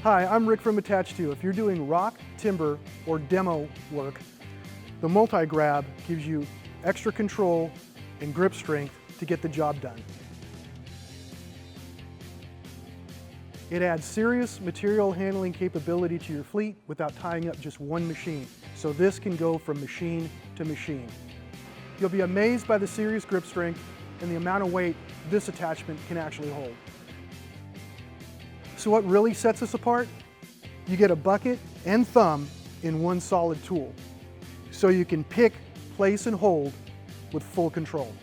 Hi, I'm Rick from Attach2. If you're doing rock, timber, or demo work, the multi-grab gives you extra control and grip strength to get the job done. It adds serious material handling capability to your fleet without tying up just one machine. So this can go from machine to machine. You'll be amazed by the serious grip strength and the amount of weight this attachment can actually hold. So what really sets us apart? You get a bucket and thumb in one solid tool. So you can pick, place, and hold with full control.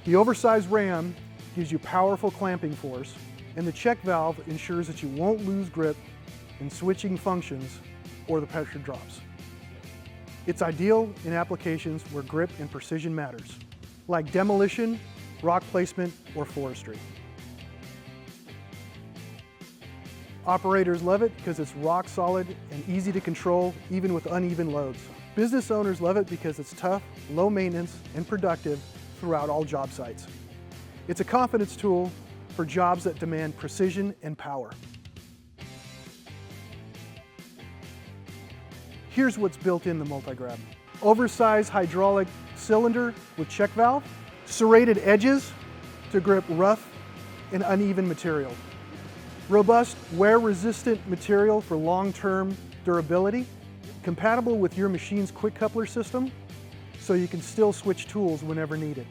The oversized ram gives you powerful clamping force, and the check valve ensures that you won't lose grip in switching functions or the pressure drops. It's ideal in applications where grip and precision matters, like demolition, rock placement, or forestry. Operators love it because it's rock solid and easy to control even with uneven loads. Business owners love it because it's tough, low maintenance, and productive throughout all job sites. It's a confidence tool for jobs that demand precision and power. Here's what's built in the multi-grab. Oversized hydraulic cylinder with check valve, serrated edges to grip rough and uneven material, robust wear-resistant material for long-term durability, compatible with your machine's quick coupler system, so you can still switch tools whenever needed.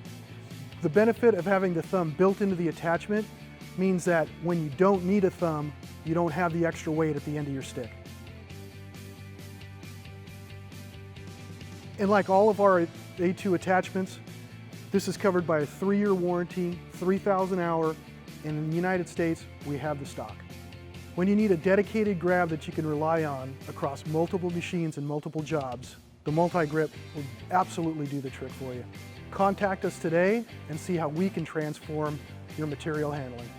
The benefit of having the thumb built into the attachment means that when you don't need a thumb, you don't have the extra weight at the end of your stick. And like all of our A2 attachments, this is covered by a 3-year warranty, 3,000 hour, and in the United States, we have the stock. When you need a dedicated grab that you can rely on across multiple machines and multiple jobs, the multi-grip will absolutely do the trick for you. Contact us today and see how we can transform your material handling.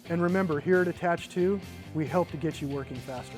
And remember, here at Attach2, we help to get you working faster.